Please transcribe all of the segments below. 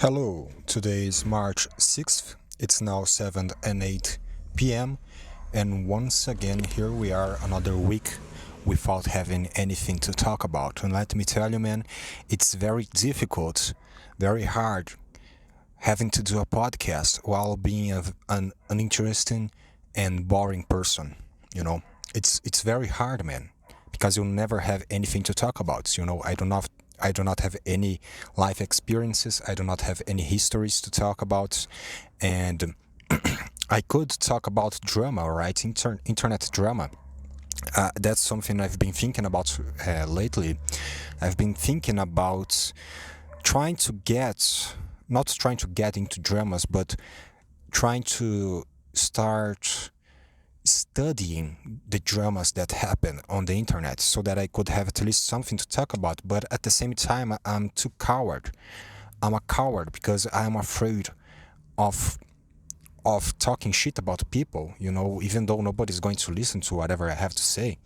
Hello, today is March 6th. It's now 7 and 8 p.m. And once again, here we are another week without having anything to talk about. And let me tell you, man, it's very difficult, very hard having to do a podcast while being an uninteresting and boring person. You know, it's very hard, man, because you'll never have anything to talk about. I do not have any life experiences. I do not have any histories to talk about, and I could talk about drama, right? Internet drama. That's something I've been thinking about lately. I've been thinking about trying to get, not trying to get into dramas, but trying to start studying the dramas that happen on the internet so that I could have at least something to talk about. But at the same time, I'm too coward. I'm a coward because I'm afraid of talking shit about people, even though nobody's going to listen to whatever I have to say.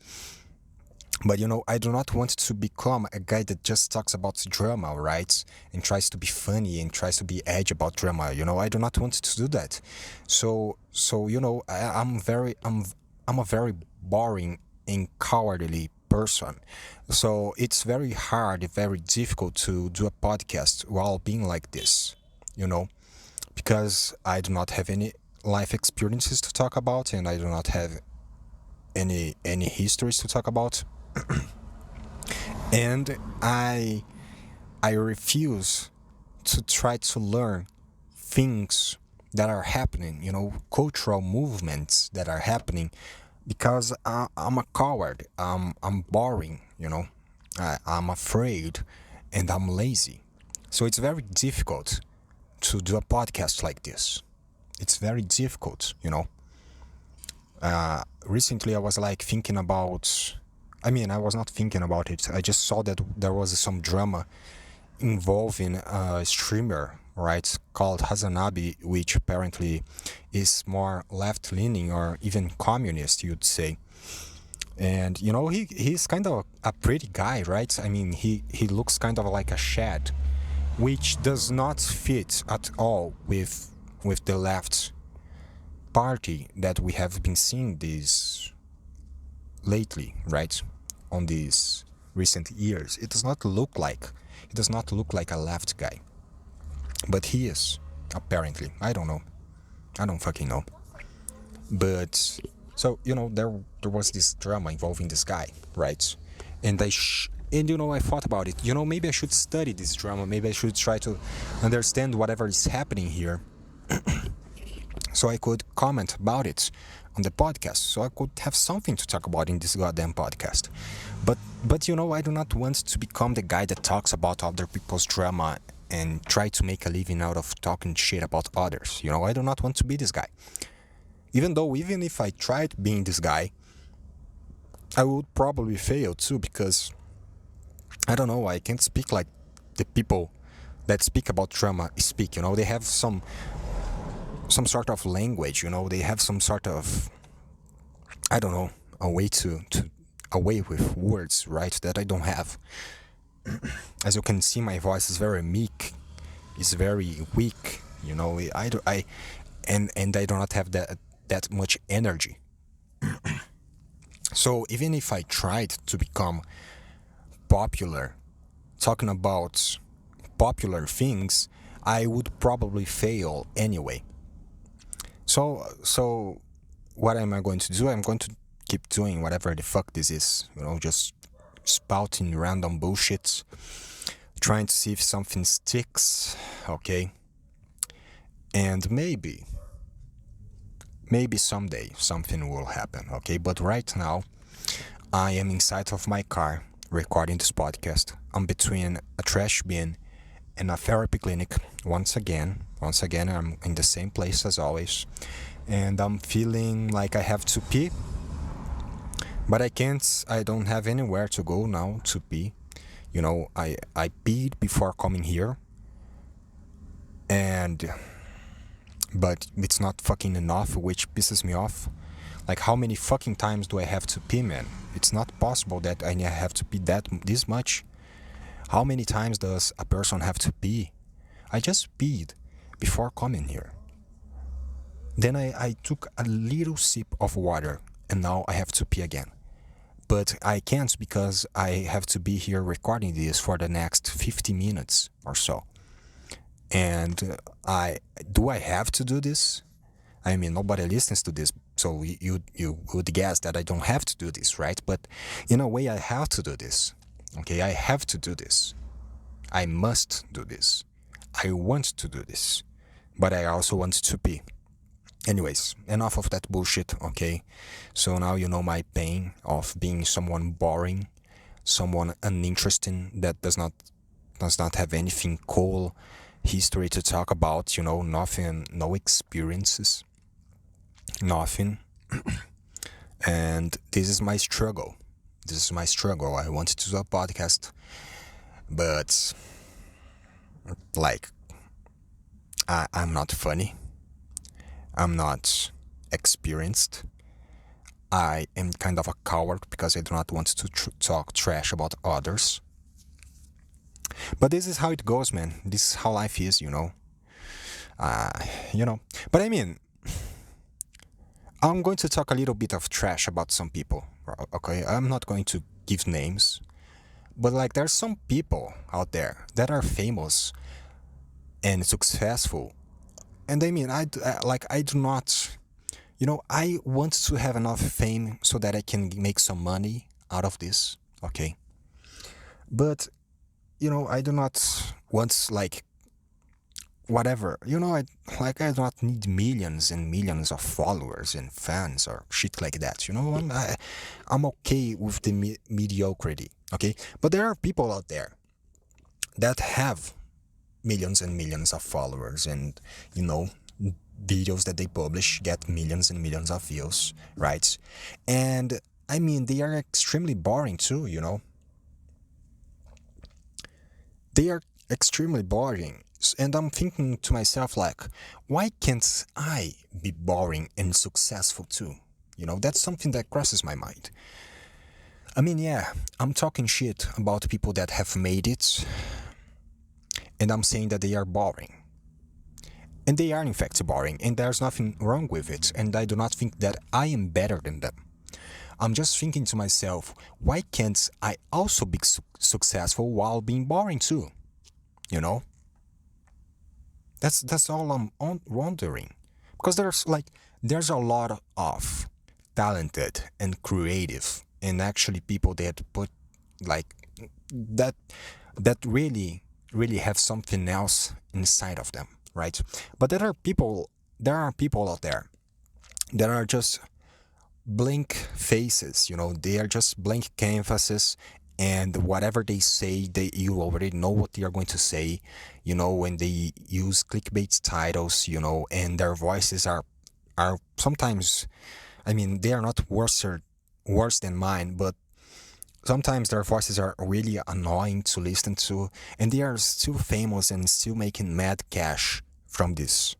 But I do not want to become a guy that just talks about drama, right? And tries to be funny and tries to be edgy about drama. I do not want to do that. So I'm a very boring and cowardly person. So it's very hard, very difficult to do a podcast while being like this, you know, because I do not have any life experiences to talk about, and I do not have any histories to talk about. And I refuse to try to learn things that are happening, cultural movements that are happening, because I'm a coward. I'm boring, I'm afraid, and I'm lazy. So it's very difficult to do a podcast like this. It's very difficult. Recently I was like thinking about. I was not thinking about it. I just saw that there was some drama involving a streamer, right, called Hazanabi, which apparently is more left-leaning or even communist, you'd say. And he's kind of a pretty guy, right? He looks kind of like a Shad, which does not fit at all with the left party that we have been seeing this lately, right? On these recent years, he does not look like a left guy, but he is, apparently. I don't know. I don't fucking know. But so there was this drama involving this guy, right? And I thought about it. Maybe I should study this drama. Maybe I should try to understand whatever is happening here, so I could comment about it on the podcast, so I could have something to talk about in this goddamn podcast. But I do not want to become the guy that talks about other people's drama and try to make a living out of talking shit about others. I do not want to be this guy. Even if I tried being this guy, I would probably fail too, because I don't know, I can't speak like the people that speak about drama speak. They have some sort of language, they have some sort of, I don't know, a way with words, right, that I don't have. As you can see, my voice is very meek, it's very weak, and I do not have that much energy. So even if I tried to become popular, talking about popular things, I would probably fail anyway. So what am I going to do? I'm going to keep doing whatever the fuck this is, just spouting random bullshit, trying to see if something sticks, okay? And maybe someday something will happen, okay? But right now, I am inside of my car recording this podcast. I'm between a trash bin and a therapy clinic. Once again, I'm in the same place as always, and I'm feeling like I have to pee, but I can't. I don't have anywhere to go now to pee. I peed before coming here, but it's not fucking enough, which pisses me off. Like, how many fucking times do I have to pee, man? It's not possible that I have to pee this much. How many times does a person have to pee? I just peed before coming here. Then I took a little sip of water, and now I have to pee again. But I can't because I have to be here recording this for the next 50 minutes or so. And I have to do this? I mean, nobody listens to this, so you would guess that I don't have to do this, right? But in a way, I have to do this. Okay, I have to do this. I must do this. I want to do this. But I also want to pee. Anyways, enough of that bullshit, okay? So now you know my pain of being someone boring, someone uninteresting that does not have anything cool history to talk about, nothing, no experiences, nothing. And this is my struggle. I wanted to do a podcast, but like I'm not funny. I'm not experienced. I am kind of a coward because I do not want to talk trash about others. But this is how it goes, man. This is how life is, But I mean, I'm going to talk a little bit of trash about some people, okay? I'm not going to give names, but like there's some people out there that are famous and successful. And I mean, I do not, I want to have enough fame so that I can make some money out of this, okay? But, I do not want, like, whatever, I do not need millions and millions of followers and fans or shit like that, I'm okay with the mediocrity, okay? But there are people out there that have millions and millions of followers and, videos that they publish get millions and millions of views, right? And I mean, they are extremely boring too, They are extremely boring. And I'm thinking to myself, like, why can't I be boring and successful too? That's something that crosses my mind. I mean, yeah, I'm talking shit about people that have made it, and I'm saying that they are boring. And they are in fact boring, and there's nothing wrong with it, and I do not think that I am better than them. I'm just thinking to myself, why can't I also be successful while being boring too? That's all I'm wondering. Because there's a lot of talented and creative and actually people that put like that really have something else inside of them, right? But there are people out there that are just blank faces, they are just blank canvases, and whatever they say, you already know what they are going to say, when they use clickbait titles, and their voices are sometimes, I mean, they are not worse than mine, but sometimes their voices are really annoying to listen to, and they are still famous and still making mad cash from this.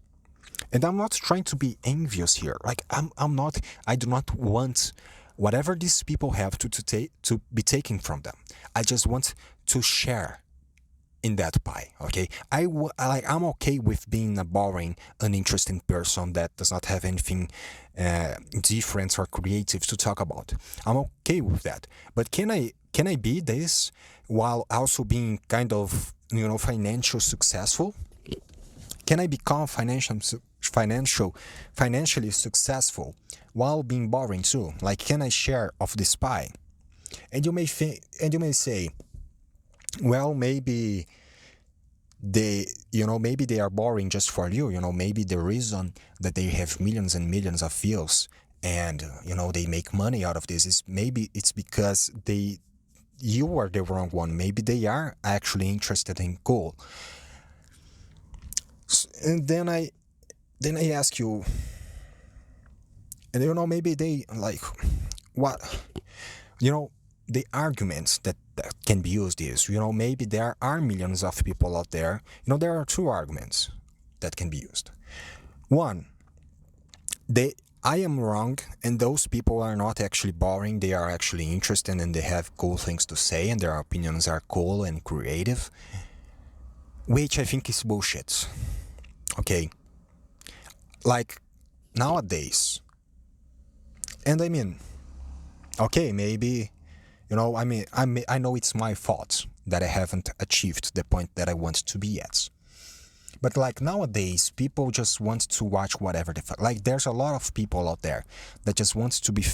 And I'm not trying to be envious here. Like I do not want whatever these people have to be taken from them. I just want to share in that pie, okay? I'm okay with being a boring, uninteresting person that does not have anything different or creative to talk about. I'm okay with that. But can I be this while also being kind of, financially successful? Can I become financially successful while being boring too? Like, can I share of this pie? And you may say, well, maybe maybe they are boring just for you. Maybe the reason that they have millions and millions of views and they make money out of this is maybe it's because you are the wrong one. Maybe they are actually interested in cool. And then I ask you, and maybe they like what, the arguments that can be used is, maybe there are millions of people out there. There are two arguments that can be used. One, I am wrong, and those people are not actually boring. They are actually interested, and they have cool things to say, and their opinions are cool and creative. which I think is bullshit. Okay, like nowadays, and I mean, okay, maybe, I know it's my fault that I haven't achieved the point that I want to be at. But like nowadays, people just want to watch whatever the fuck. Like there's a lot of people out there that just want to be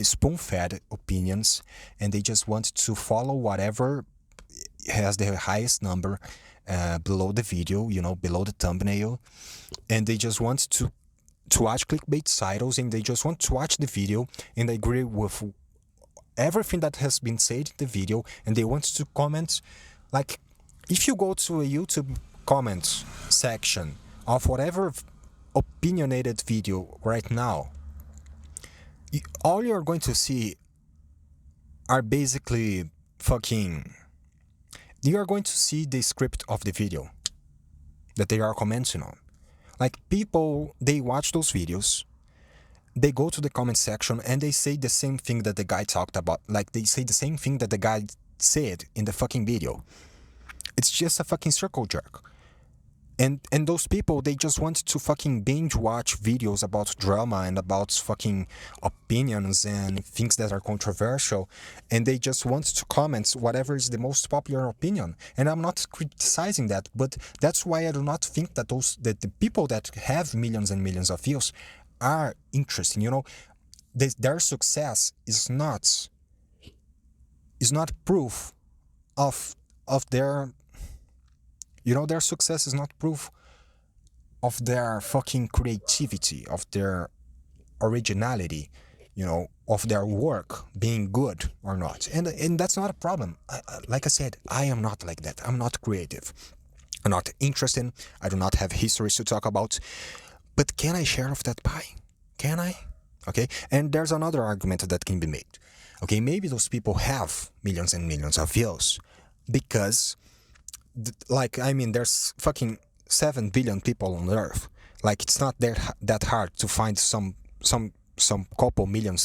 spoon-fed opinions, and they just want to follow whatever has the highest number below the video, below the thumbnail, and they just want to watch clickbait titles, and they just want to watch the video and agree with everything that has been said in the video, and they want to comment. Like if you go to a YouTube comment section of whatever opinionated video right now, all you're going to see are basically fucking, you are going to see the script of the video that they are commenting on. Like people, they watch those videos, they go to the comment section and they say the same thing that the guy talked about. Like they say the same thing that the guy said in the fucking video. It's just a fucking circle jerk. And those people, they just want to fucking binge watch videos about drama and about fucking opinions and things that are controversial, and they just want to comment whatever is the most popular opinion. And I'm not criticizing that, but that's why I do not think that that the people that have millions and millions of views are interesting. Their success is not proof of their, their success is not proof of their fucking creativity, of their originality, of their work being good or not. And that's not a problem. Like I said, I am not like that. I'm not creative. I'm not interested. I do not have histories to talk about. But can I share of that pie? Can I? Okay. And there's another argument that can be made. Okay, maybe those people have millions and millions of views because there's fucking 7 billion people on Earth. Like, it's not that hard to find some couple million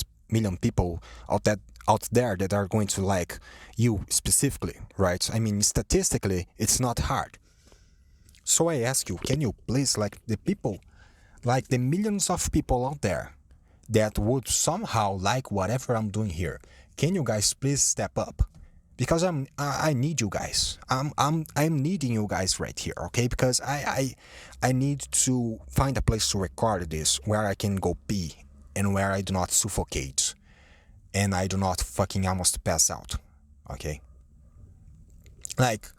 people out there that are going to like you specifically, right? I mean, statistically, it's not hard. So I ask you, can you please, like the people, like the millions of people out there that would somehow like whatever I'm doing here, can you guys please step up? Because I need you guys. I'm needing you guys right here, okay? Because I need to find a place to record this where I can go pee and where I do not suffocate and I do not fucking almost pass out, okay? Like,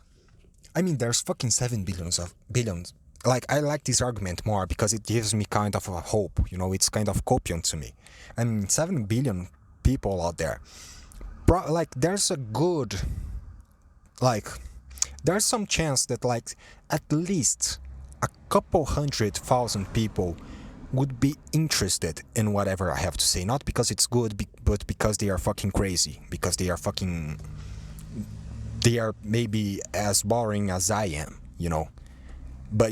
I mean, there's fucking 7 billions. Like, I like this argument more because it gives me kind of a hope, it's kind of copiant to me. I mean, 7 billion people out there. There's a good, there's some chance that at least a couple 100,000 people would be interested in whatever I have to say. Not because it's good, but because they are fucking crazy. Because they are maybe as boring as I am, But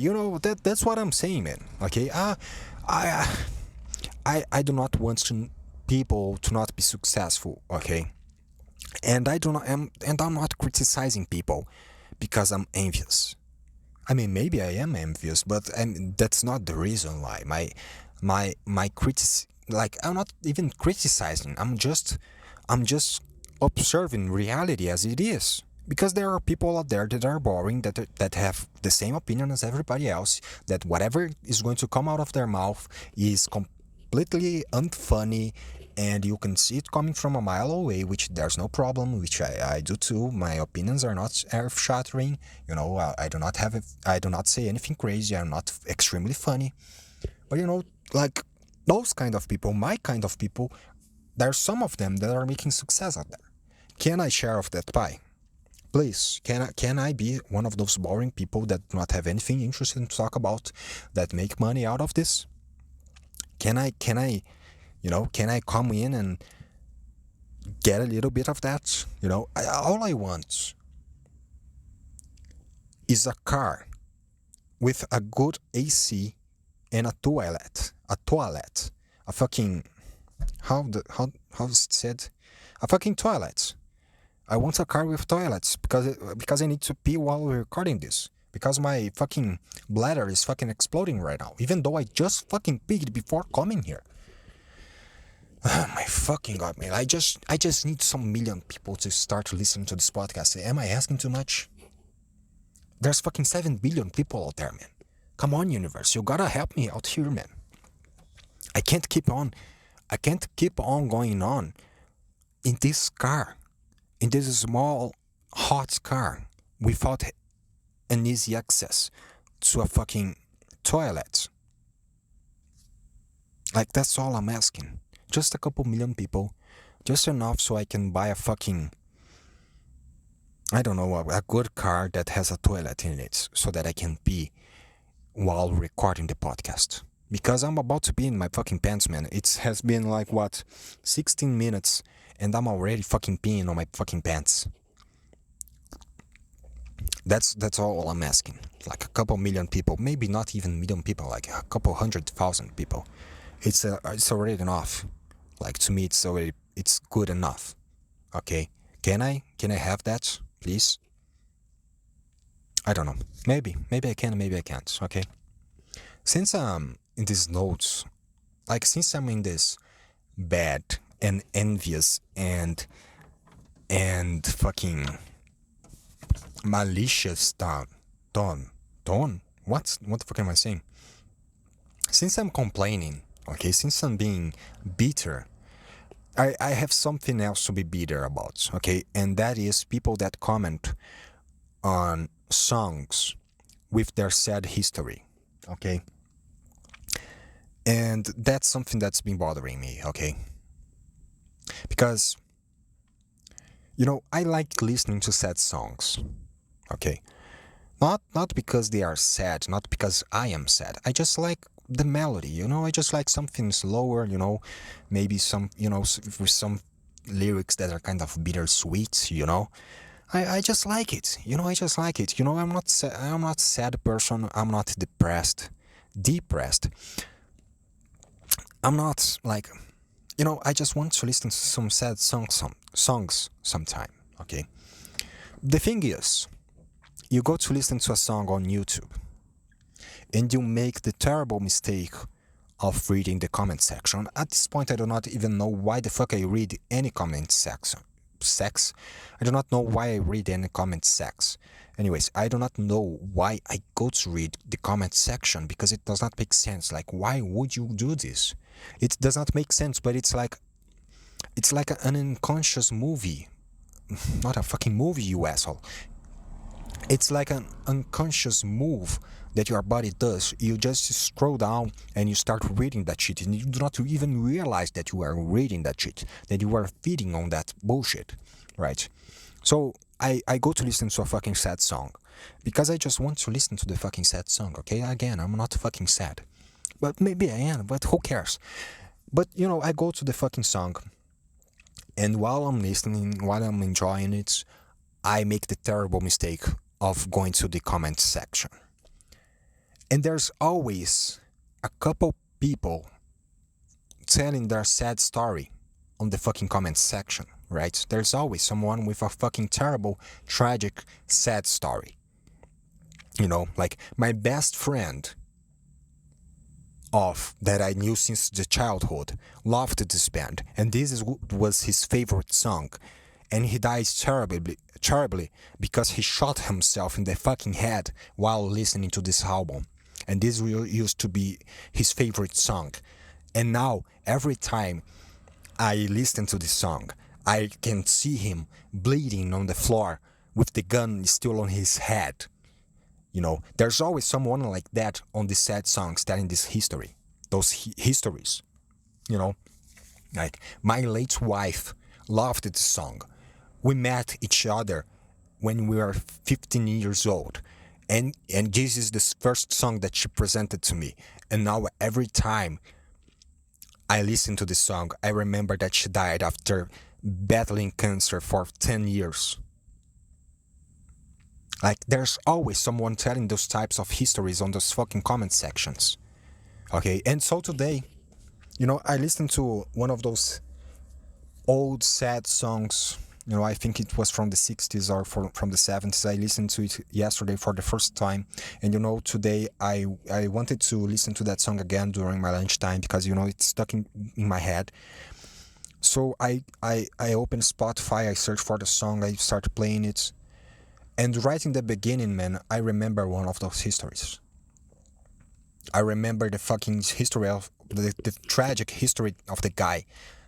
that's what I'm saying, man. Okay, I do not want people to not be successful. Okay. And I'm not criticizing people because I'm envious. I mean, maybe I am envious, but that's not the reason why. I'm not even criticizing. I'm just observing reality as it is. Because there are people out there that are boring, that have the same opinion as everybody else, that whatever is going to come out of their mouth is completely unfunny, and you can see it coming from a mile away, which there's no problem, which I do too. My opinions are not earth-shattering, I do not say anything crazy, I'm not extremely funny. But those kind of people, my kind of people, there's some of them that are making success out there. Can I share of that pie? Please, can I be one of those boring people that do not have anything interesting to talk about, that make money out of this? Can I come in and get a little bit of that? All I want is a car with a good AC and a toilet, a fucking, how is it said? A fucking toilet. I want a car with toilets because I need to pee while we're recording this. because my fucking bladder is fucking exploding right now, even though I just fucking peed before coming here. Oh my fucking god, man. I just need some million people to start to listen to this podcast. Am I asking too much? There's fucking 7 billion people out there, man. Come on, universe, you gotta help me out here, man. I can't keep on. I can't keep on going on in this car, in this small, hot car, without an easy access to a fucking toilet. Like, that's all I'm asking. Just a couple million people. Just enough so I can buy a fucking, I don't know, a good car that has a toilet in it so that I can pee while recording the podcast. Because I'm about to pee in my fucking pants, man. It has been like, what, 16 minutes and I'm already fucking peeing on my fucking pants. That's all I'm asking. Like a couple million people, maybe not even million people, like a couple 100,000 people. It's already enough. Like, to me, it's good enough. Okay, can I have that, please? I don't know. Maybe I can, maybe I can't. Okay. Since I'm in these notes, like, since I'm in this bad and envious and fucking malicious tone. What the fuck am I saying? Since I'm complaining, okay, since I'm being bitter, I have something else to be bitter about, okay? And that is people that comment on songs with their sad history, okay? And that's something that's been bothering me, okay? Because, I like listening to sad songs, okay? Not because they are sad, not because I am sad. I just like the melody, I just like something slower, maybe some, with some lyrics that are kind of bittersweet, I just like it, I just like it. I'm not sad person, I'm not depressed. I'm not like, I just want to listen to some sad songs sometime, okay? The thing is, you go to listen to a song on YouTube, and you make the terrible mistake of reading the comment section. At this point, I do not even know why the fuck I read any comment section. I do not know why I read any comment sex. Anyways, I do not know why I go to read the comment section, because it does not make sense. Like, why would you do this? It does not make sense, but it's like an unconscious movie. Not a fucking movie, you asshole. It's like an unconscious move that your body does. You just scroll down and you start reading that shit, and you do not even realize that you are reading that shit, that you are feeding on that bullshit, right? So I go to listen to a fucking sad song because I just want to listen to the fucking sad song, okay? Again, I'm not fucking sad, but maybe I am, but who cares? But I go to the fucking song, and while I'm listening, while I'm enjoying it, I make the terrible mistake of going to the comment section. And there's always a couple people telling their sad story on the fucking comment section, right? There's always someone with a fucking terrible, tragic, sad story. Like my best friend that I knew since the childhood loved this band, and was his favorite song. And he dies terribly because he shot himself in the fucking head while listening to this album. And this used to be his favorite song. And now, every time I listen to this song, I can see him bleeding on the floor with the gun still on his head. There's always someone like that on the sad songs telling this history, those histories. Like my late wife loved this song. We met each other when we were 15 years old, and this is the first song that she presented to me. And now every time I listen to this song, I remember that she died after battling cancer for 10 years. Like, there's always someone telling those types of histories on those fucking comment sections. Okay, and so today, I listened to one of those old sad songs I think it was from the 60s or from the 70s. I listened to it yesterday for the first time. And, today I wanted to listen to that song again during my lunchtime because, it's stuck in my head. So I opened Spotify, I searched for the song, I started playing it. And right in the beginning, man, I remember one of those histories. I remember the fucking history of the tragic history of the guy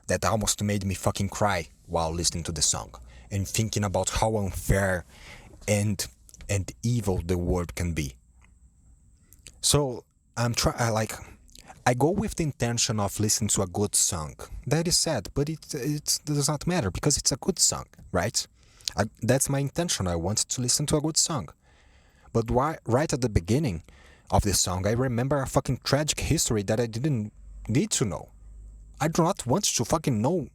that almost made me fucking cry while listening to the song and thinking about how unfair and evil the world can be. So I go with the intention of listening to a good song. That is sad, but it does not matter because it's a good song, right? That's my intention. I want to listen to a good song. But right at the beginning of this song, I remember a fucking tragic history that I didn't need to know. I do not want to fucking know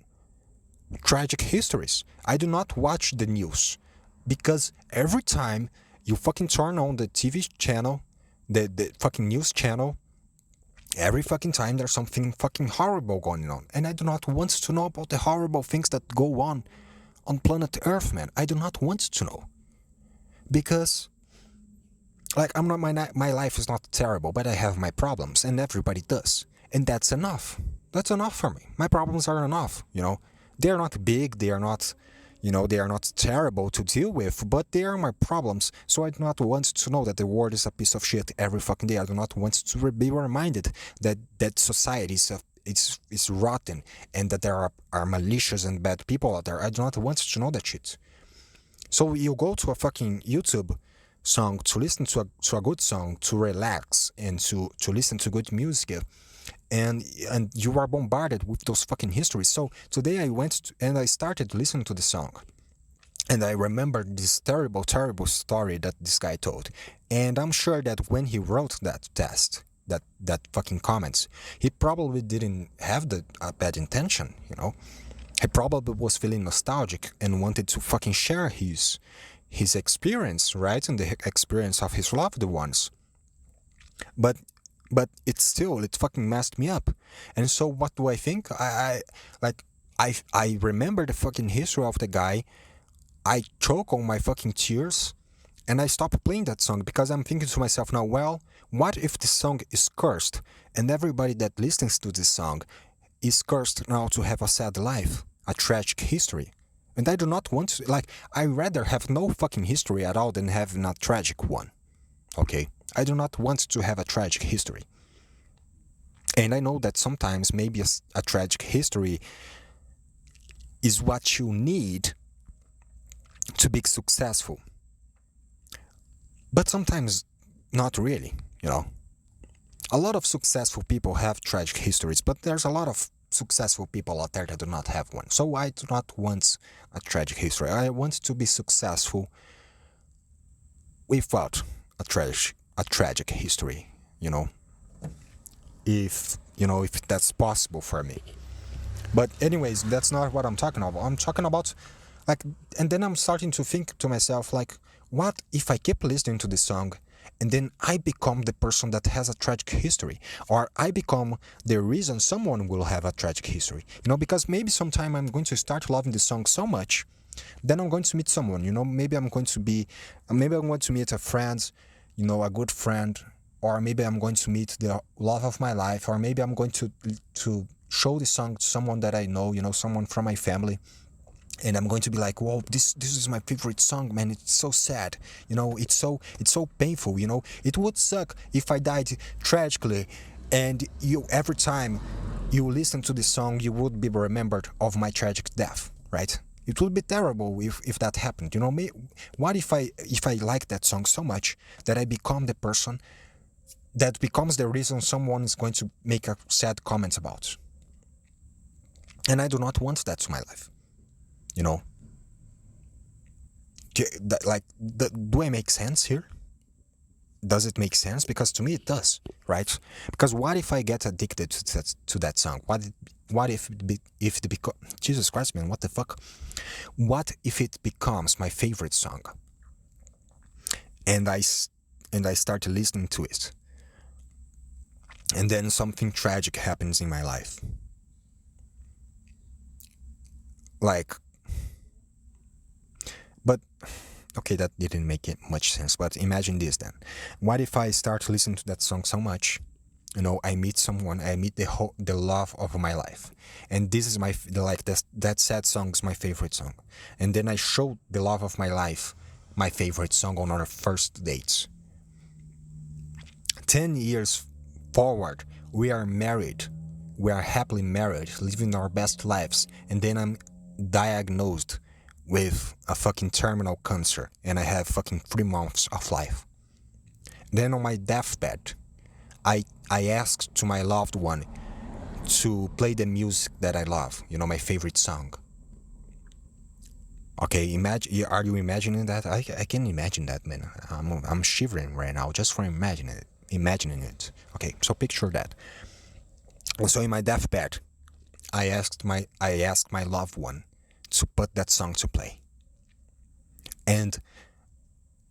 tragic histories. I do not watch the news because every time you fucking turn on the TV channel, the fucking news channel, every fucking time there's something fucking horrible going on. And I do not want to know about the horrible things that go on planet Earth, man. I do not want to know. Because I'm not my life is not terrible, but I have my problems and everybody does. And that's enough. That's enough for me. My problems are enough, They are not big, they are not they are not terrible to deal with, but they are my problems. So I do not want to know that the world is a piece of shit every fucking day. I do not want to be reminded that society is rotten and that there are malicious and bad people out there. I do not want to know that shit. So you go to a fucking YouTube song to listen to a good song, to relax and to listen to good music, and you are bombarded with those fucking histories. So today I went and I started listening to the song, and I remembered this terrible story that this guy told. And I'm sure that when he wrote that test, that fucking comments, he probably didn't have a bad intention. He probably was feeling nostalgic and wanted to fucking share his experience, right, and the experience of his loved ones. But it fucking messed me up. And so what do I think? I remember the fucking history of the guy. I choke on my fucking tears, and I stop playing that song because I'm thinking to myself now, well, what if this song is cursed and everybody that listens to this song is cursed now to have a sad life, a tragic history? And I do not want to, I rather have no fucking history at all than having a tragic one. Okay? I do not want to have a tragic history. And I know that sometimes maybe a tragic history is what you need to be successful. But sometimes not really, A lot of successful people have tragic histories, but there's a lot of successful people out there that do not have one. So I do not want a tragic history. I want to be successful without a tragic history, if that's possible for me. But anyways, that's not what I'm talking about. I'm talking about and then I'm starting to think to myself, what if I keep listening to this song and then I become the person that has a tragic history, or I become the reason someone will have a tragic history, because maybe sometime I'm going to start loving this song so much, then I'm going to meet someone, maybe I'm going to meet a friend, a good friend, or maybe I'm going to meet the love of my life, or maybe I'm going to show this song to someone that I know, someone from my family. And I'm going to be like, whoa, this is my favorite song, man. It's so sad, it's so painful, It would suck if I died tragically, and every time you listen to this song, you would be remembered of my tragic death, right? It would be terrible if that happened, What if I like that song so much that I become the person that becomes the reason someone is going to make a sad comment about? And I do not want that to my life. Do I make sense here? Does it make sense? Because to me it does, right? Because what if I get addicted to that song? What if it becomes, Jesus Christ, man, what the fuck? What if it becomes my favorite song, and I start listening to it, and then something tragic happens in my life? But okay, that didn't make it much sense. But imagine this then. What if I start to listen to that song so much? You know, I meet someone, I meet the love of my life, and this is like that sad song is my favorite song, and then I show the love of my life my favorite song on our first dates. 10 years forward, we are married, we are happily married, living our best lives, and then I'm diagnosed with a fucking terminal cancer, and I have fucking 3 months of life. Then on my deathbed, I asked to my loved one to play the music that I love, you know, my favorite song. Okay, imagine. Are you imagining that? I can imagine that, man. I'm shivering right now just for imagining it. Imagining it. Okay, so picture that. So in my deathbed, I asked my loved one to put that song to play, and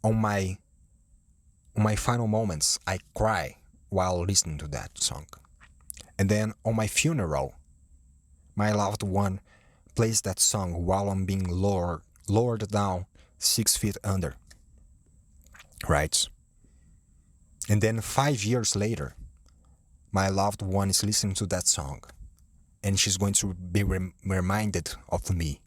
on my final moments, I cry while listening to that song. And then on my funeral, my loved one plays that song while I'm being lowered down 6 feet under, right? And then 5 years later, my loved one is listening to that song, and she's going to be reminded of me.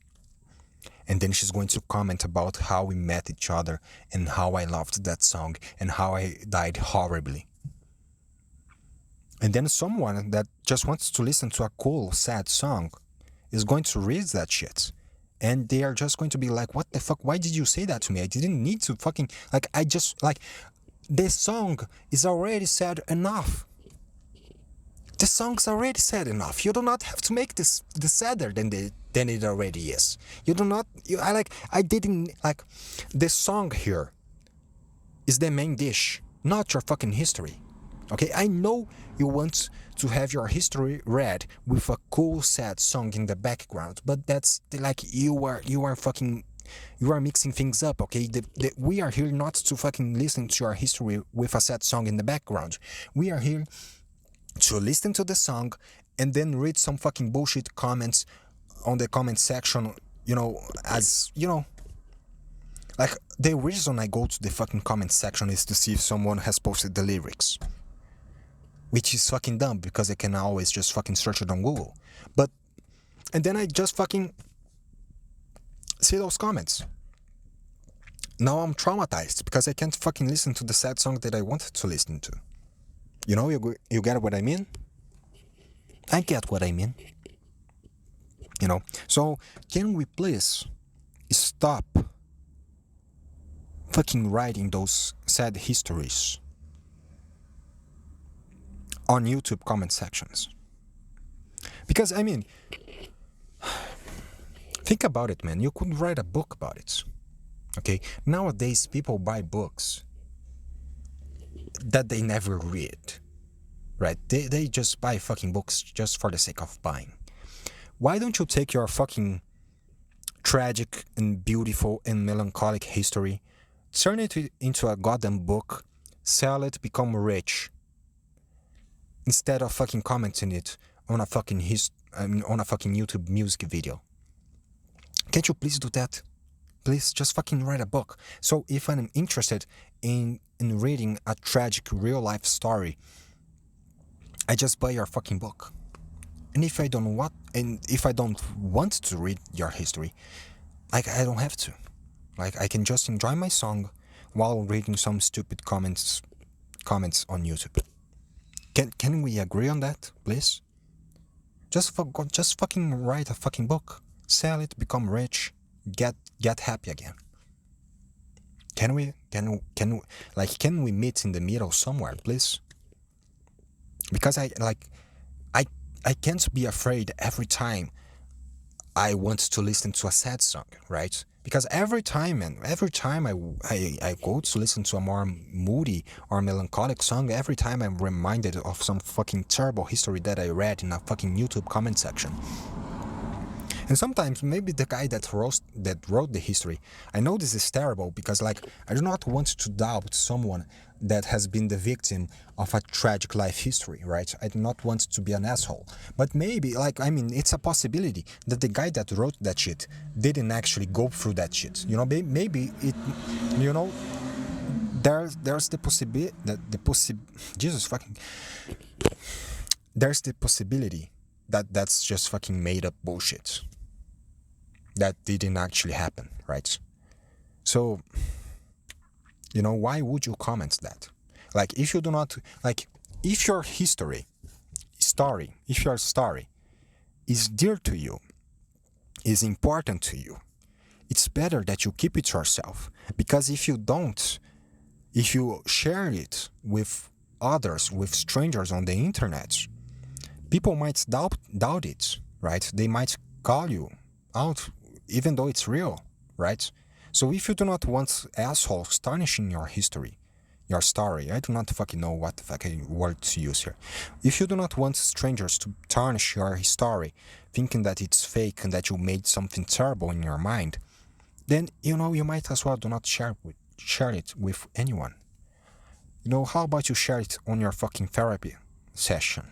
And then she's going to comment about how we met each other and how I loved that song and how I died horribly. And then someone that just wants to listen to a cool, sad song is going to read that shit. And they are just going to be like, what the fuck? Why did you say that to me? I didn't need to fucking, like, I just, like, this song is already sad enough. The song's already sad enough. You do not have to make this sadder than it already is. You do not, I didn't, like, the song here is the main dish, not your fucking history. Okay, I know you want to have your history read with a cool sad song in the background, but that's like you are fucking, you are mixing things up. Okay, we are here not to fucking listen to our history with a sad song in the background. We are here to listen to the song and then read some fucking bullshit comments on the comment section. You know, as you know. Like, the reason I go to the fucking comment section is to see if someone has posted the lyrics. Which is fucking dumb, because I can always just fucking search it on Google. But, and then I just fucking see those comments. Now I'm traumatized, because I can't fucking listen to the sad song that I wanted to listen to. You know, you get what I mean? I get what I mean. You know, so can we please stop fucking writing those sad histories on YouTube comment sections? Because, I mean, think about it, man. You could write a book about it. Okay? Nowadays, people buy books that they never read. Right? They just buy fucking books just for the sake of buying. Why don't you take your fucking tragic and beautiful and melancholic history, turn it into a goddamn book, sell it, become rich, instead of fucking commenting it on a fucking on a fucking YouTube music video? Can't you please do that? Please just fucking write a book. So if I'm interested in reading a tragic real life story, I just buy your fucking book. And if I don't want to read your history, like, I don't have to. Like, I can just enjoy my song while reading some stupid comments on YouTube. Can we agree on that, please? Just fucking write a fucking book, sell it, become rich, get happy again. Can we meet in the middle somewhere, please? Because I can't be afraid every time I want to listen to a sad song, right? Because every time I go to listen to a more moody or melancholic song, every time I'm reminded of some fucking terrible history that I read in a fucking YouTube comment section. And sometimes maybe the guy that wrote the history, I know this is terrible because like I do not want to doubt someone that has been the victim of a tragic life history, right? I do not want to be an asshole. But maybe like I mean it's a possibility that the guy that wrote that shit didn't actually go through that shit. You know, maybe it you know there's the possibility that Jesus fucking there's the possibility that that's just fucking made up bullshit that didn't actually happen, right? So, you know, why would you comment that? Like, if you do not, like, if your if your story is dear to you, is important to you, it's better that you keep it yourself. Because if you don't, if you share it with others, with strangers on the internet, people might doubt it, right? They might call you out even though it's real, right? So if you do not want assholes tarnishing your history, your story, I do not fucking know what the fucking word to use here. If you do not want strangers to tarnish your story, thinking that it's fake and that you made something terrible in your mind, then, you know, you might as well do not share it with anyone. You know, how about you share it on your fucking therapy session?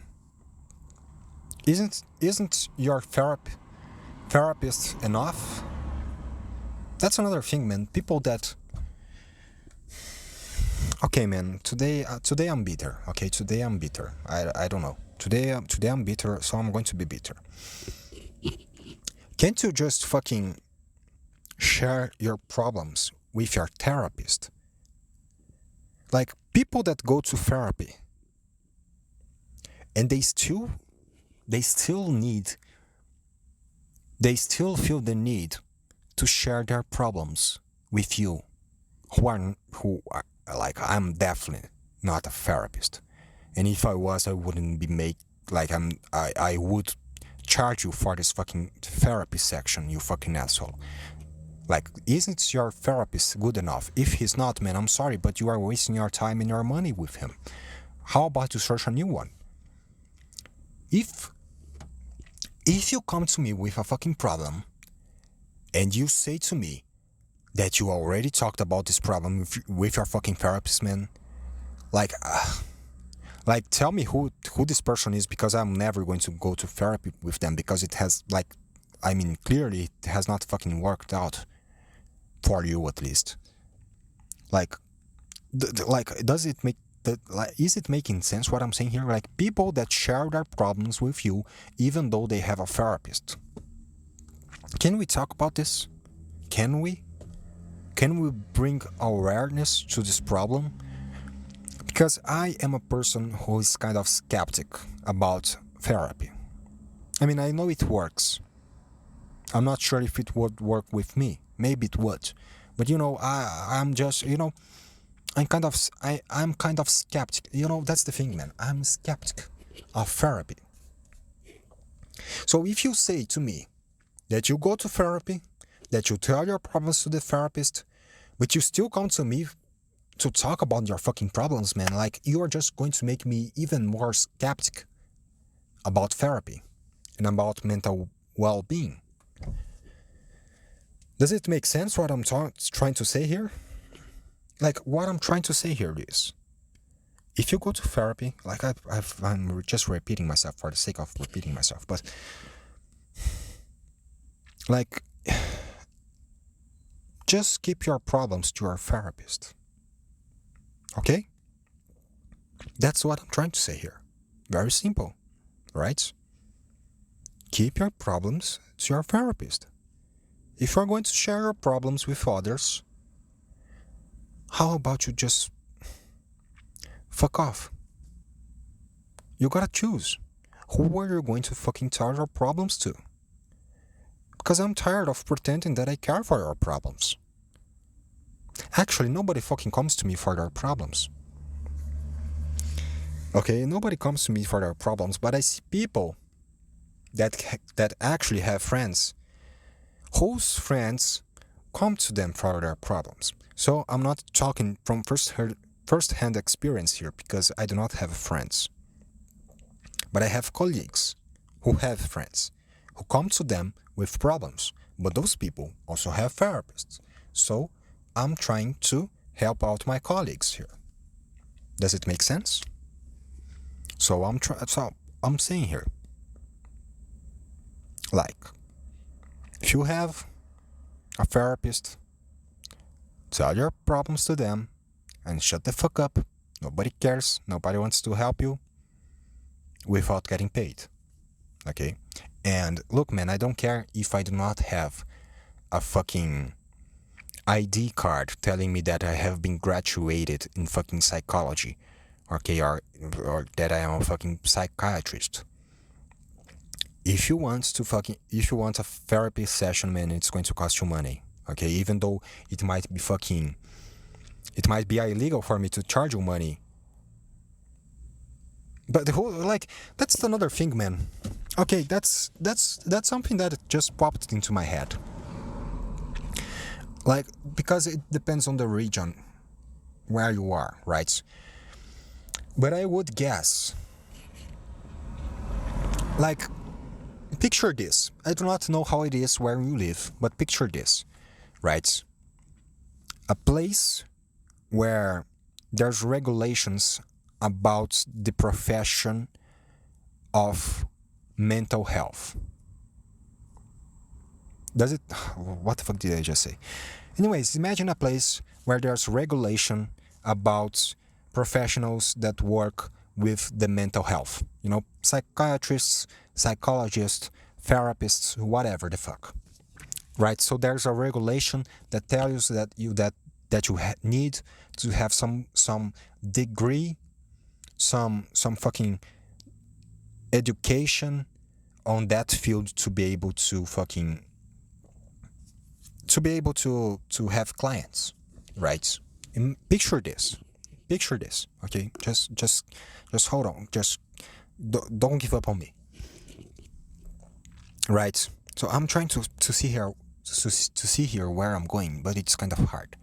Isn't your therapist enough? That's another thing, man. People that... Okay, man. Today I'm bitter. Okay, today I'm bitter. I don't know. Today I'm bitter, so I'm going to be bitter. Can't you just fucking share your problems with your therapist? Like, people that go to therapy and they still feel the need to share their problems with you, who are like, I'm definitely not a therapist, and if I was, I wouldn't be I would charge you for this fucking therapy section, you fucking asshole. Like, isn't your therapist good enough? If he's not, man, I'm sorry, but you are wasting your time and your money with him. How about you search a new one? If you come to me with a fucking problem and you say to me that you already talked about this problem with your fucking therapist, man, like tell me who this person is, because I'm never going to go to therapy with them, because it has, like, I mean, clearly it has not fucking worked out for you, at least. Like, does it make is it making sense what I'm saying here? Like, people that share their problems with you even though they have a therapist. Can we talk about this? Can we bring awareness to this problem? Because I am a person who is kind of skeptic about therapy. I mean, I know it works. I'm not sure if it would work with me. Maybe it would. But, you know, I'm just, you know, I'm kind of skeptic. You know, that's the thing, man. I'm skeptic of therapy. So if you say to me that you go to therapy, that you tell your problems to the therapist, but you still come to me to talk about your fucking problems, man, like, you are just going to make me even more skeptic about therapy and about mental well-being. Does it make sense what I'm trying to say here? Like, what I'm trying to say here is, if you go to therapy, like, I'm just repeating myself for the sake of repeating myself, but, like, just keep your problems to your therapist. Okay? That's what I'm trying to say here. Very simple, right? Keep your problems to your therapist. If you're going to share your problems with others, how about you just fuck off? You gotta choose. Who are you going to fucking tell your problems to? Because I'm tired of pretending that I care for your problems. Actually, nobody fucking comes to me for their problems. Okay, nobody comes to me for their problems, but I see people that actually have friends whose friends come to them for their problems. So I'm not talking from first-hand experience here, because I do not have friends. But I have colleagues who have friends who come to them with problems, but those people also have therapists. So I'm trying to help out my colleagues here. Does it make sense? So I'm saying here, like, if you have a therapist, tell your problems to them and shut the fuck up. Nobody cares. Nobody wants to help you without getting paid. Okay? And look, man, I don't care if I do not have a fucking ID card telling me that I have been graduated in fucking psychology. Okay? Or that I am a fucking psychiatrist. If you want a therapy session, man, it's going to cost you money. Okay? Even though it might be illegal for me to charge you money. But the whole, like, that's another thing, man. Okay, that's something that just popped into my head. Like, because it depends on the region where you are, right? But I would guess, like, picture this. I do not know how it is where you live, but picture this, right? A place where there's regulations about the profession of mental health. Does it? What the fuck did I just say? Anyways, imagine a place where there's regulation about professionals that work with the mental health. You know, psychiatrists, psychologists, therapists, whatever the fuck. Right? So there's a regulation that tells you that you need to have some degree, some fucking education on that field to be able to have clients, right? And picture this, okay? Just hold on, just don't give up on me, right? So I'm trying to see here where I'm going, but it's kind of hard.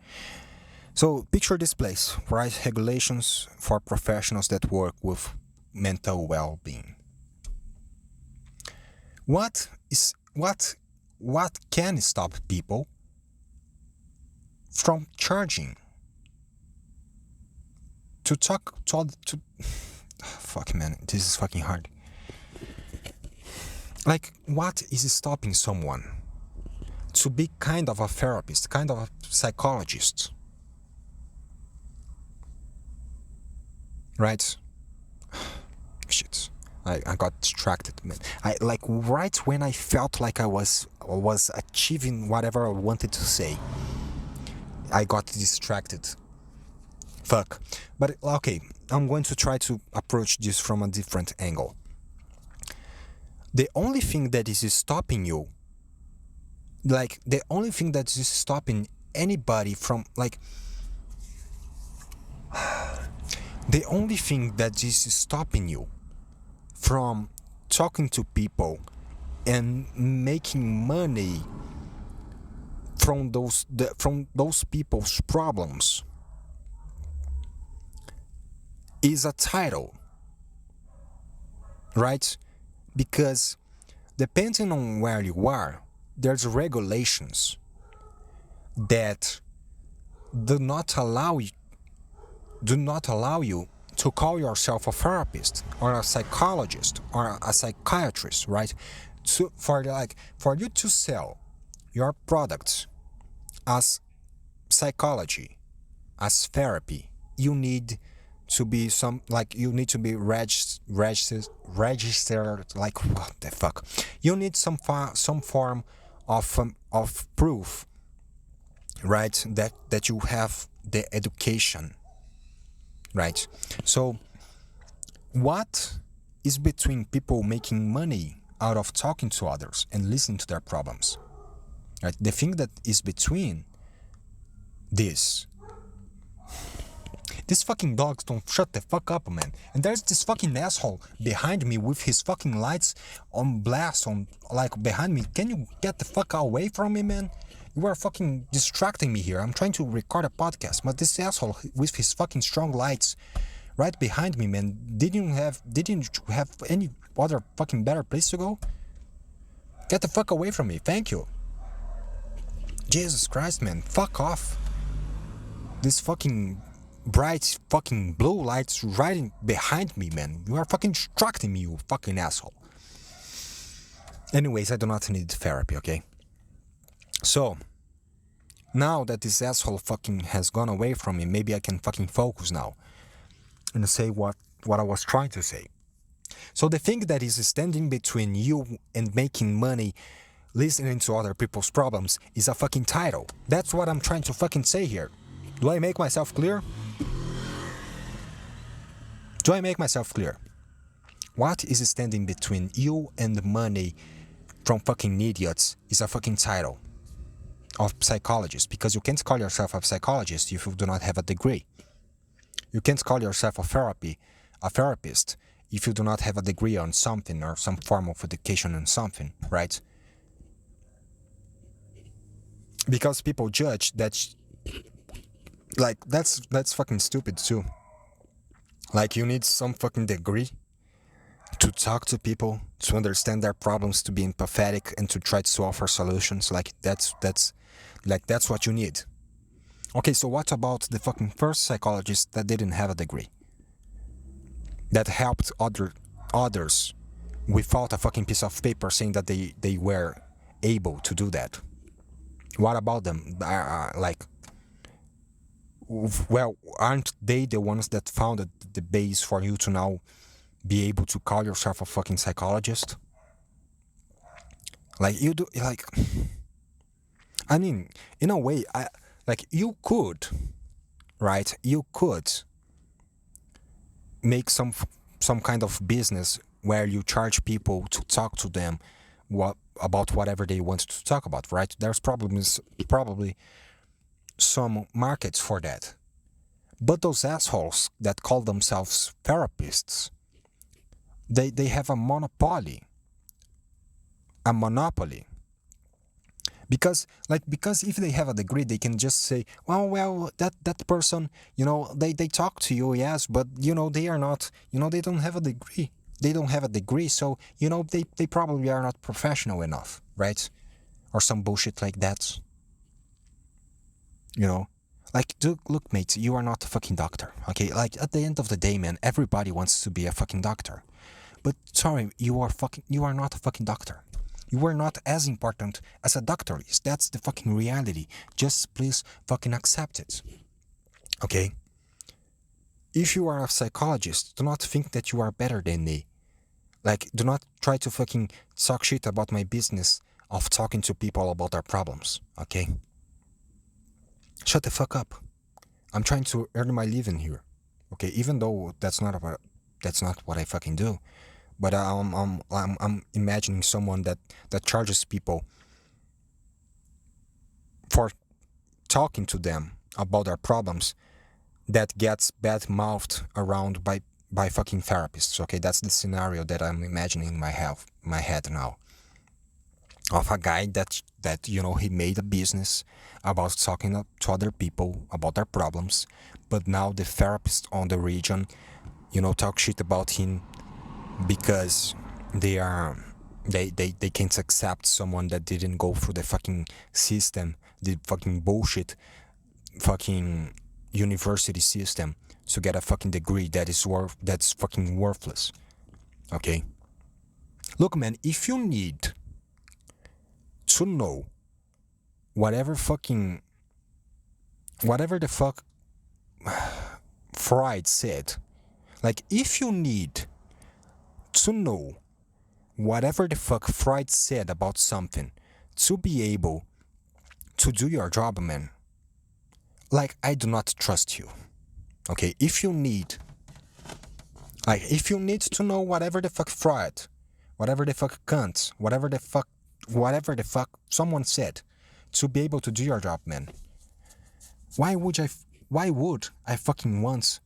So picture this place, right? Regulations for professionals that work with mental well-being. What can stop people from charging to fuck, man, this is fucking hard. Like, what is stopping someone to be kind of a therapist, kind of a psychologist? Right? Shit. I got distracted, man. Right when I felt like I was achieving whatever I wanted to say, I got distracted. Fuck. But okay, I'm going to try to approach this from a different angle. The only thing that is stopping you, like, the only thing that is stopping anybody from, like, the only thing that is stopping you from talking to people and making money from those people's problems is a title, right? Because depending on where you are, there's regulations that do not allow you to call yourself a therapist or a psychologist or a psychiatrist, right? For you to sell your products as psychology, as therapy, you need to be registered. Like, what the fuck? You need some form of proof, right? That you have the education. Right. So what is between people making money out of talking to others and listening to their problems? Right. The thing that is between these fucking dogs don't shut the fuck up, man. And there's this fucking asshole behind me with his fucking lights on blast behind me. Can you get the fuck away from me, man? You are fucking distracting me here. I'm trying to record a podcast, but this asshole with his fucking strong lights right behind me, man. Didn't you have any other fucking better place to go? Get the fuck away from me. Thank you. Jesus Christ, man. Fuck off. This fucking bright fucking blue lights right behind me, man. You are fucking distracting me, you fucking asshole. Anyways, I do not need therapy, okay? So, now that this asshole fucking has gone away from me, maybe I can fucking focus now and say what I was trying to say. So the thing that is standing between you and making money listening to other people's problems is a fucking title. That's what I'm trying to fucking say here. Do I make myself clear? Do I make myself clear? What is standing between you and money from fucking idiots is a fucking title of psychologist, because you can't call yourself a psychologist if you do not have a degree. You can't call yourself a therapist if you do not have a degree on something or some form of education on something, right? Because people judge that, like, that's fucking stupid too. Like, you need some fucking degree to talk to people, to understand their problems, to be empathetic, and to try to offer solutions. Like, that's what you need. Okay, so what about the fucking first psychologist that didn't have a degree? That helped others without a fucking piece of paper saying that they were able to do that. What about them? Well, aren't they the ones that founded the base for you to now be able to call yourself a fucking psychologist? Like, you do, like, I mean, in a way, you could, right? You could make some kind of business where you charge people to talk to them about whatever they want to talk about, right? There's probably some markets for that. But those assholes that call themselves therapists, they have a monopoly. Because if they have a degree, they can just say, well, that person, they talk to you, yes, but they are not, they don't have a degree. They don't have a degree, so they probably are not professional enough, right? Or some bullshit like that. Like, look, mate, you are not a fucking doctor, okay? Like, at the end of the day, man, everybody wants to be a fucking doctor. But sorry, you are not a fucking doctor. You are not as important as a doctor is. That's the fucking reality. Just please fucking accept it. Okay? If you are a psychologist, do not think that you are better than me. Like, do not try to fucking talk shit about my business of talking to people about their problems, okay? Shut the fuck up. I'm trying to earn my living here, okay? Even though that's not what I fucking do. But I'm imagining someone that charges people for talking to them about their problems, that gets bad-mouthed around by fucking therapists. Okay, that's the scenario that I'm imagining in my head now. Of a guy that he made a business about talking to other people about their problems, but now the therapists on the region, talk shit about him because they can't accept someone that didn't go through the fucking system, the fucking bullshit fucking university system to get a fucking degree that's fucking worthless. Okay? Look, man, if you need to know whatever the fuck Freud said, like, if you need to know whatever the fuck Freud said about something to be able to do your job, man, like, I do not trust you. Okay, if you need to know whatever the fuck Freud, whatever the fuck Kant, whatever the fuck someone said to be able to do your job, man, why would I fucking want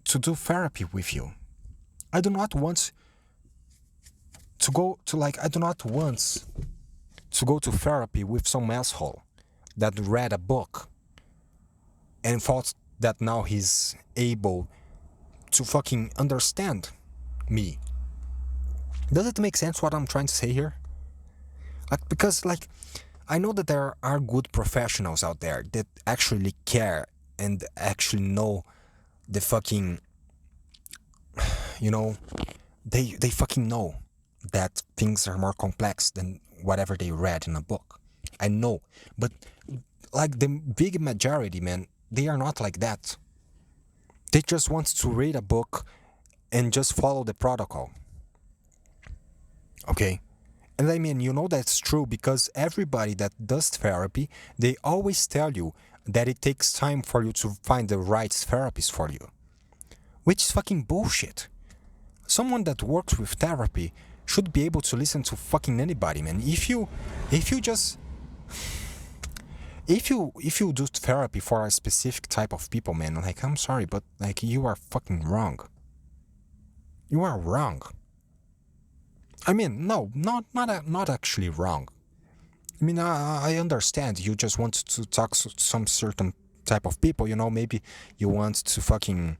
to do therapy with you? I do not want to go to therapy with some asshole that read a book and thought that now he's able to fucking understand me. Does it make sense what I'm trying to say here? Like, because like I know that there are good professionals out there that actually care and actually know the fucking, you know, they fucking know that things are more complex than whatever they read in a book. I know, but like the big majority, man, they are not like that. They just want to read a book and just follow the protocol. Okay? And I mean, you know that's true because everybody that does therapy, they always tell you that it takes time for you to find the right therapist for you. Which is fucking bullshit. Someone that works with therapy should be able to listen to fucking anybody, man. If you just if you do therapy for a specific type of people, man, like I'm sorry, but like you are fucking wrong. You are wrong. I mean, no, not actually wrong. I mean, I understand you just want to talk to some certain type of people, you know, maybe you want to fucking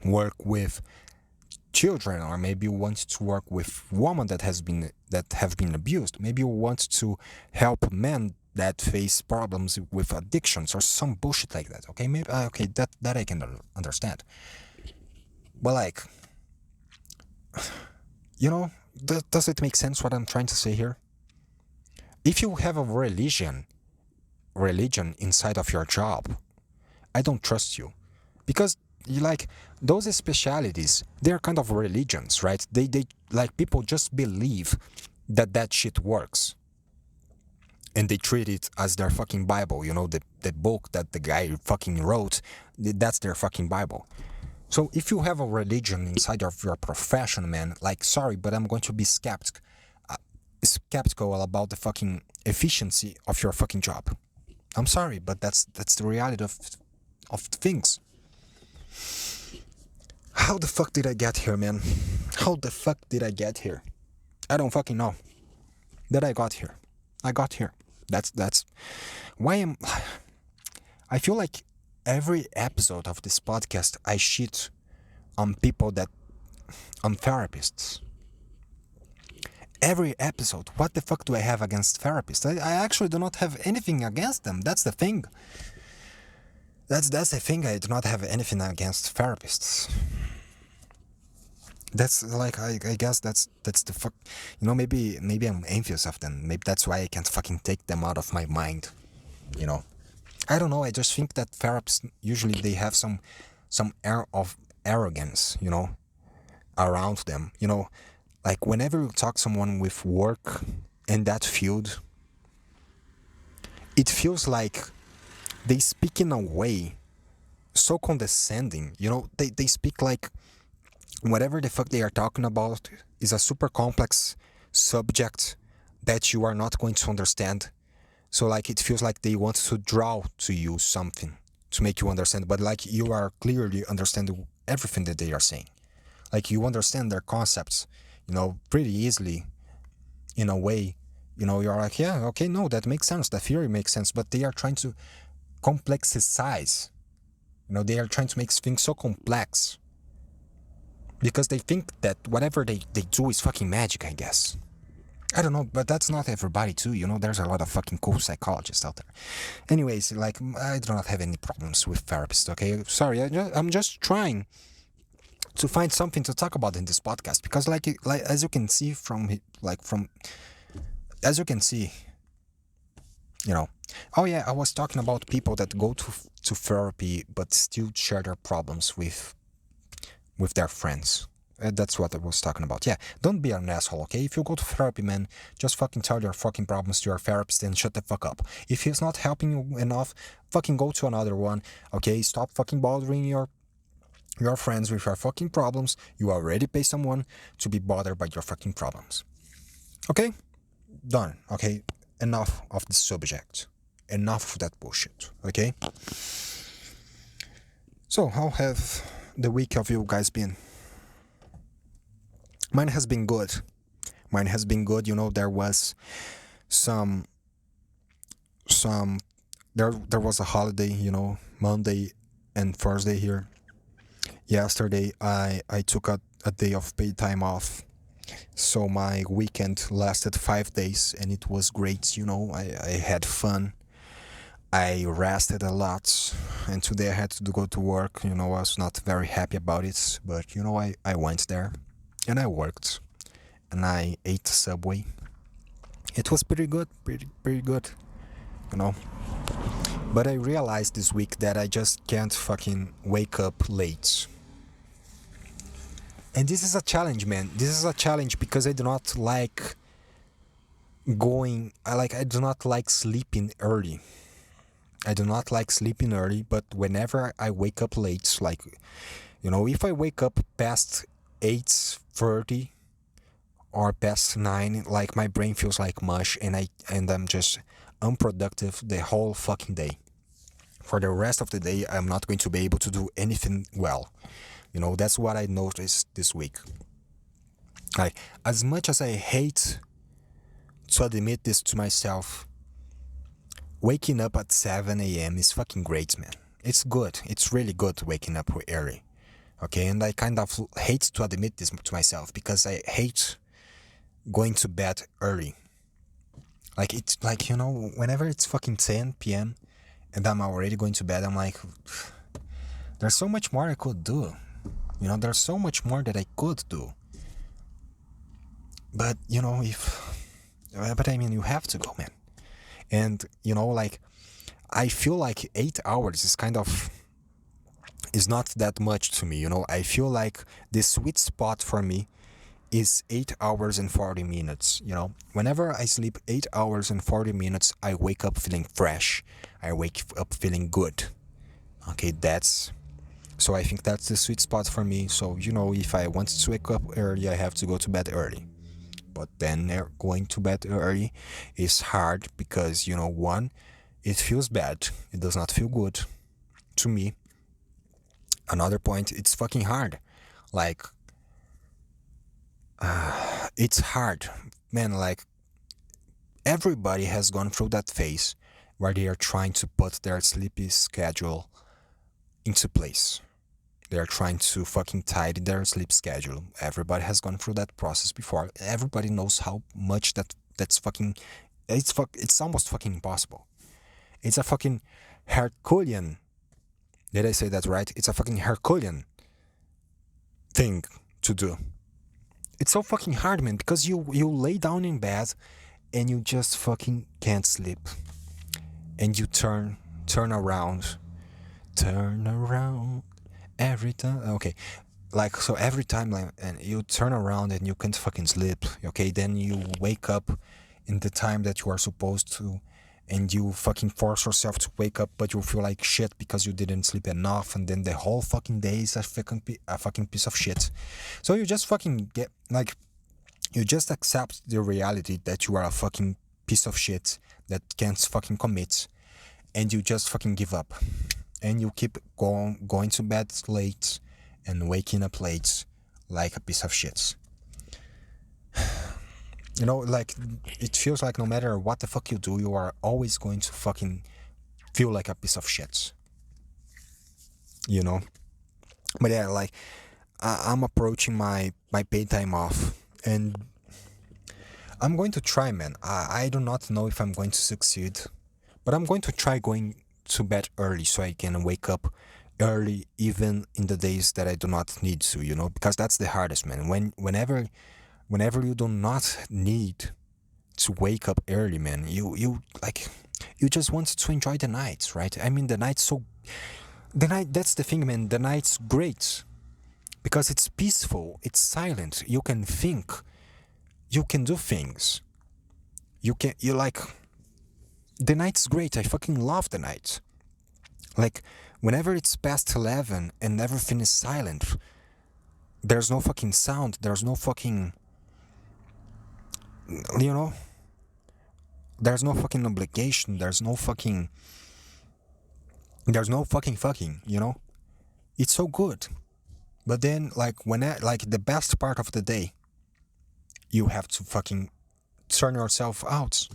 work with children, or maybe you want to work with women that have been abused. Maybe you want to help men that face problems with addictions or some bullshit like that. Okay, maybe okay, that I can understand. But like, you know, does it make sense what I'm trying to say here? If you have a religion inside of your job, I don't trust you, because you like those specialities. They're kind of religions, right? They like people just believe that shit works, and they treat it as their fucking Bible. You know, the book that the guy fucking wrote, that's their fucking Bible. So if you have a religion inside of your profession, man, like sorry, but I'm going to be skeptical about the fucking efficiency of your fucking job. I'm sorry, but that's the reality of things. How the fuck did I get here, man? How the fuck did I get here? I don't fucking know. That I got here. I got here. That's why I feel like every episode of this podcast I shit on people on therapists. Every episode. What the fuck do I have against therapists? I actually do not have anything against them. That's the thing. That's the thing. I do not have anything against therapists. That's like I guess that's the fuck. You know, maybe I'm envious of them. Maybe that's why I can't fucking take them out of my mind. You know, I don't know. I just think that therapists usually they have some air of arrogance. You know, around them. You know, like whenever you talk to someone with work in that field, it feels like they speak in a way so condescending. You know, they speak like whatever the fuck they are talking about is a super complex subject that you are not going to understand. So like it feels like they want to draw to you something to make you understand, but like you are clearly understanding everything that they are saying. Like you understand their concepts, you know, pretty easily in a way. You know, you're like, yeah, okay, no, that makes sense. The theory makes sense, but they are trying to complexize. You know, they are trying to make things so complex because they think that whatever they do is fucking magic, I guess. I don't know, but that's not everybody too, you know, there's a lot of fucking cool psychologists out there. Anyways, like, I do not have any problems with therapists, okay? Sorry, I'm just trying to find something to talk about in this podcast because like as you can see as you can see, you know, oh yeah, I was talking about people that go to therapy but still share their problems with their friends. That's what I was talking about. Yeah, don't be an asshole, okay? If you go to therapy, man, just fucking tell your fucking problems to your therapist and shut the fuck up. If he's not helping you enough, fucking go to another one, okay? Stop fucking bothering your friends with your fucking problems. You already pay someone to be bothered by your fucking problems. Okay? Done, okay? Enough of the subject. Enough of that bullshit, okay? So, how have the week of you guys been? Mine has been good. You know, there was there was a holiday, you know, Monday and Thursday here. Yesterday I took a day of paid time off So my weekend lasted 5 days and it was great, I had fun. I rested a lot, and today I had to go to work. I was not very happy about it, but I went there and I worked and I ate Subway. It was pretty good, pretty good, you know. But I realized this week that I just can't fucking wake up late. And this is a challenge, man. This is a challenge because I do not like I do not like sleeping early. I do not like sleeping early, but whenever I wake up late, like, if I wake up past 8:30 or past 9, like my brain feels like mush and I'm just unproductive the whole fucking day. For the rest of the day, I'm not going to be able to do anything well. That's what I noticed this week. Like, as much as I hate to admit this to myself, waking up at 7 a.m. is fucking great, man. It's good. It's really good waking up early. Okay, and I kind of hate to admit this to myself because I hate going to bed early. Like, it's like, whenever it's fucking 10 p.m. and I'm already going to bed, I'm like, there's so much more I could do. There's so much more that I could do. But, but I mean, you have to go, man. And, like, I feel like 8 hours is not that much to me, I feel like the sweet spot for me is 8 hours and 40 minutes, Whenever I sleep 8 hours and 40 minutes, I wake up feeling fresh. I wake up feeling good. Okay, so I think that's the sweet spot for me. So, if I want to wake up early, I have to go to bed early. But then going to bed early is hard because, one, it feels bad. It does not feel good to me. Another point, it's fucking hard. Like, it's hard. Man, like, everybody has gone through that phase where they are trying to put their sleepy schedule into place. They are trying to fucking tidy their sleep schedule. Everybody has gone through that process before. Everybody knows how much that's fucking... It's almost fucking impossible. It's a fucking Herculean... Did I say that right? It's a fucking Herculean thing to do. It's so fucking hard, man, because you lay down in bed and you just fucking can't sleep. And you turn around every time. Okay, like, so every time, like, and you turn around and you can't fucking sleep. Okay, then you wake up in the time that you are supposed to, and you fucking force yourself to wake up, but you feel like shit because you didn't sleep enough, and then the whole fucking day is a fucking piece of shit. So you just fucking get, like, you just accept the reality that you are a fucking piece of shit that can't fucking commit, and you just fucking give up, and you keep going to bed late and waking up late like a piece of shit. Like, it feels like no matter what the fuck you do, you are always going to fucking feel like a piece of shit. But yeah, like, I'm approaching my paid time off, and I'm going to try, man. I do not know if I'm going to succeed, but I'm going to try going to bed early so I can wake up early even in the days that I do not need to, because that's the hardest, man. Whenever you do not need to wake up early, man, you just want to enjoy the night, right? I mean, that's the thing, man. The night's great because it's peaceful, it's silent. You can think, you can do things. The night's great. I fucking love the night. Like, whenever it's past 11 and everything is silent, there's no fucking sound, there's no fucking, there's no fucking obligation, there's no fucking fucking, It's so good. But then, like, like, the best part of the day, you have to fucking turn yourself out.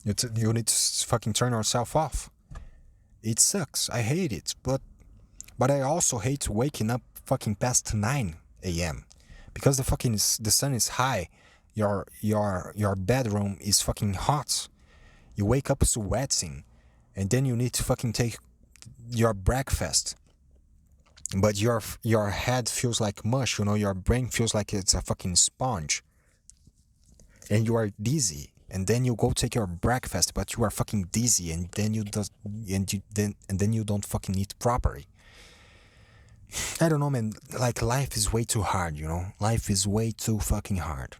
You need to fucking turn yourself off. It sucks. I hate it. But I also hate waking up fucking past 9 a.m. because the sun is high. Your bedroom is fucking hot. You wake up sweating, and then you need to fucking take your breakfast. But your head feels like mush, you know, your brain feels like it's a fucking sponge. And you are dizzy. And then you go take your breakfast, but you are fucking dizzy, and then you don't fucking eat properly. I don't know, man. Like, life is way too hard, you know. Life is way too fucking hard.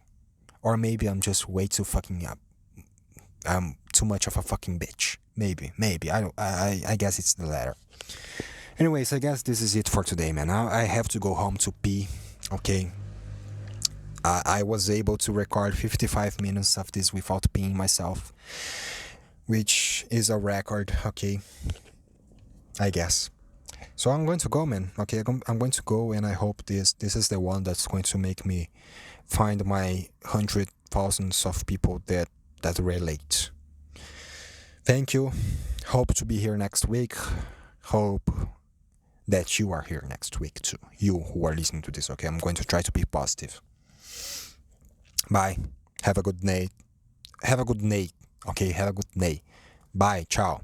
Or maybe I'm just way too fucking up. I'm too much of a fucking bitch. Maybe. I guess it's the latter. Anyways, I guess this is it for today, man. I have to go home to pee. Okay. I was able to record 55 minutes of this without peeing myself, which is a record. Okay. I guess. So I'm going to go, man. Okay, I'm going to go, and I hope this is the one that's going to make me find my hundred thousands of people that relate. Thank you. Hope to be here next week. Hope that you are here next week too. You who are listening to this. Okay, I'm going to try to be positive. Bye. Have a good night. Have a good night. Okay, have a good night. Bye. Ciao.